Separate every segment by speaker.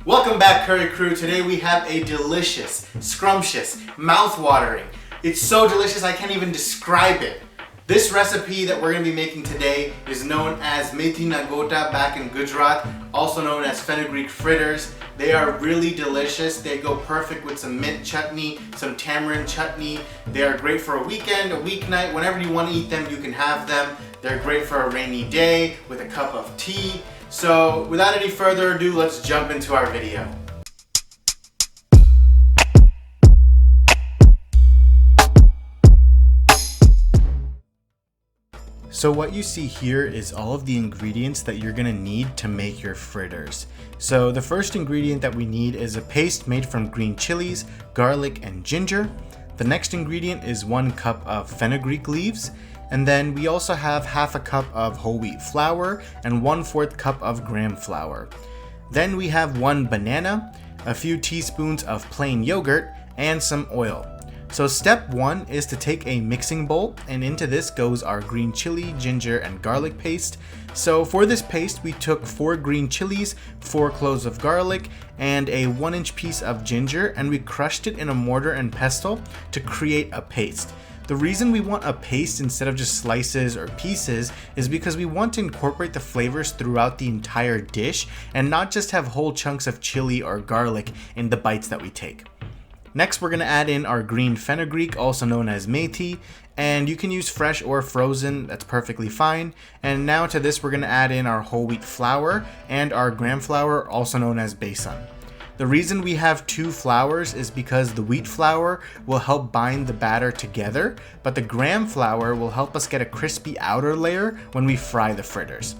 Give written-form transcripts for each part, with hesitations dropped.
Speaker 1: Welcome back, Curry Crew. Today we have a delicious, scrumptious, mouth-watering. It's so delicious I can't even describe it. This recipe that we're going to be making today is known as Methi na Gota back in Gujarat, also known as fenugreek fritters. They are really delicious. They go perfect with some mint chutney, some tamarind chutney. They are great for a weekend, a weeknight. Whenever you want to eat them, you can have them. They're great for a rainy day with a cup of tea. So without any further ado, let's jump into our video. So what you see here is all of the ingredients that you're gonna need to make your fritters. So the first ingredient that we need is a paste made from green chilies, garlic, and ginger. The next ingredient is 1 cup of fenugreek leaves. And then we also have half a cup of whole wheat flour and 1/4 cup of gram flour. Then we have 1 banana, a few teaspoons of plain yogurt, and some oil. So step 1 is to take a mixing bowl, and into this goes our green chili, ginger, and garlic paste. So for this paste, we took 4 green chilies, 4 cloves of garlic, and a 1-inch piece of ginger, and we crushed it in a mortar and pestle to create a paste. The reason we want a paste instead of just slices or pieces is because we want to incorporate the flavors throughout the entire dish and not just have whole chunks of chili or garlic in the bites that we take. Next, we're going to add in our green fenugreek, also known as Methi, and you can use fresh or frozen, that's perfectly fine. And now to this, we're going to add in our whole wheat flour and our gram flour, also known as besan. The reason we have 2 flours is because the wheat flour will help bind the batter together, but the gram flour will help us get a crispy outer layer when we fry the fritters.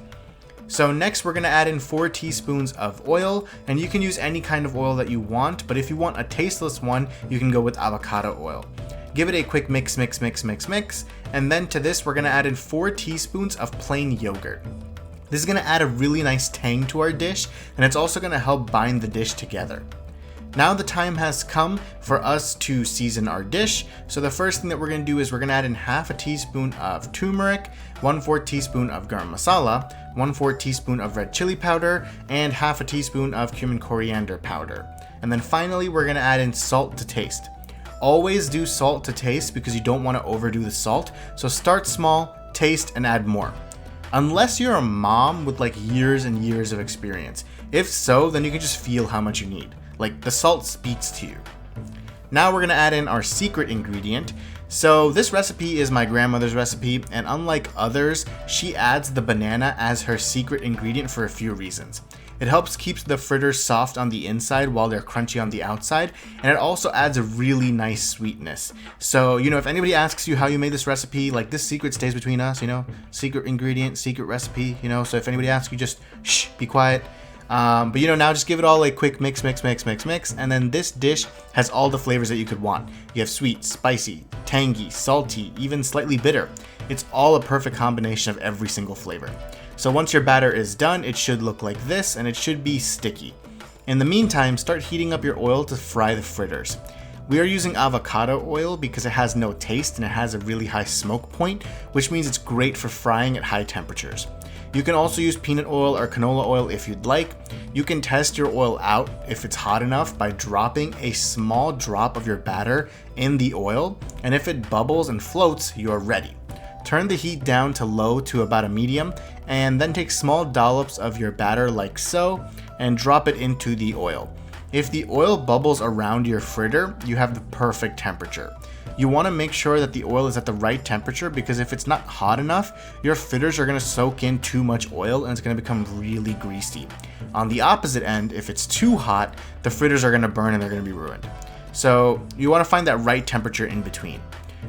Speaker 1: So next we're going to add in 4 teaspoons of oil, and you can use any kind of oil that you want, but if you want a tasteless one, you can go with avocado oil. Give it a quick mix, and then to this we're going to add in 4 teaspoons of plain yogurt. This is going to add a really nice tang to our dish, and it's also going to help bind the dish together. Now the time has come for us to season our dish. So the first thing that we're going to do is we're going to add in half a teaspoon of turmeric, 1/4 teaspoon of garam masala, 1/4 teaspoon of red chili powder, and half a teaspoon of cumin coriander powder. And then finally, we're going to add in salt to taste. Always do salt to taste because you don't want to overdo the salt. So start small, taste, and add more. Unless you're a mom with like years and years of experience. If so, then you can just feel how much you need. Like the salt speaks to you. Now we're gonna add in our secret ingredient. So this recipe is my grandmother's recipe, and unlike others, she adds the banana as her secret ingredient for a few reasons. It helps keep the fritters soft on the inside while they're crunchy on the outside, and it also adds a really nice sweetness. So, if anybody asks you how you made this recipe, like this secret stays between us, secret ingredient, secret recipe, so if anybody asks you, just shh, be quiet. But now just give it all a quick mix, and then this dish has all the flavors that you could want. You have sweet, spicy, tangy, salty, even slightly bitter. It's all a perfect combination of every single flavor. So once your batter is done, it should look like this, and it should be sticky. In the meantime, start heating up your oil to fry the fritters. We are using avocado oil because it has no taste and it has a really high smoke point, which means it's great for frying at high temperatures. You can also use peanut oil or canola oil if you'd like. You can test your oil out if it's hot enough by dropping a small drop of your batter in the oil, and if it bubbles and floats, you are ready. Turn the heat down to low to about a medium, and then take small dollops of your batter like so, and drop it into the oil. If the oil bubbles around your fritter, you have the perfect temperature. You want to make sure that the oil is at the right temperature, because if it's not hot enough, your fritters are going to soak in too much oil and it's going to become really greasy. On the opposite end, if it's too hot, the fritters are going to burn and they're going to be ruined. So you want to find that right temperature in between.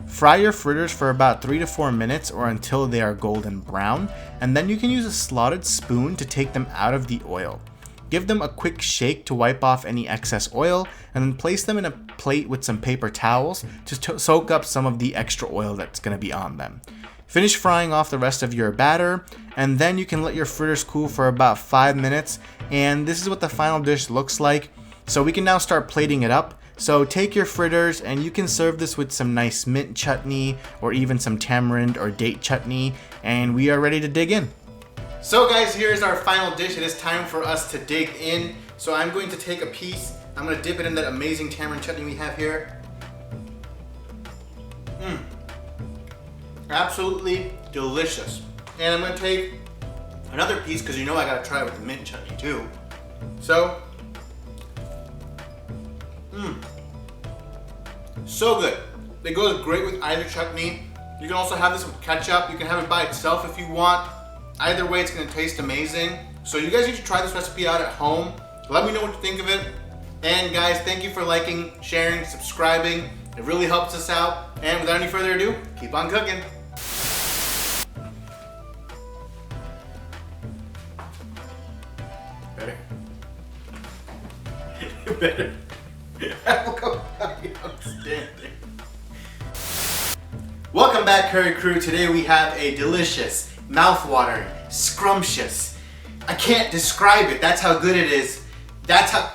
Speaker 1: Fry your fritters for about 3 to 4 minutes or until they are golden brown, and then you can use a slotted spoon to take them out of the oil. Give them a quick shake to wipe off any excess oil, and then place them in a plate with some paper towels to soak up some of the extra oil that's going to be on them. Finish frying off the rest of your batter, and then you can let your fritters cool for about 5 minutes, and this is what the final dish looks like. So we can now start plating it up. So take your fritters and you can serve this with some nice mint chutney or even some tamarind or date chutney, and we are ready to dig in. So guys, here's our final dish. It is time for us to dig in. So I'm going to take a piece. I'm going to dip it in that amazing tamarind chutney we have here. Absolutely delicious. And I'm going to take another piece because you know I got to try it with the mint chutney too. So, so good. It goes great with either chutney. You can also have this with ketchup. You can have it by itself if you want. Either way, it's going to taste amazing. So you guys need to try this recipe out at home. Let me know what you think of it. And guys, thank you for liking, sharing, subscribing. It really helps us out. And without any further ado, keep on cooking. Better? Better. Outstanding. Welcome back, Curry Crew. Today we have a delicious, mouth-watering, scrumptious. I can't describe it. That's how good it is. That's how.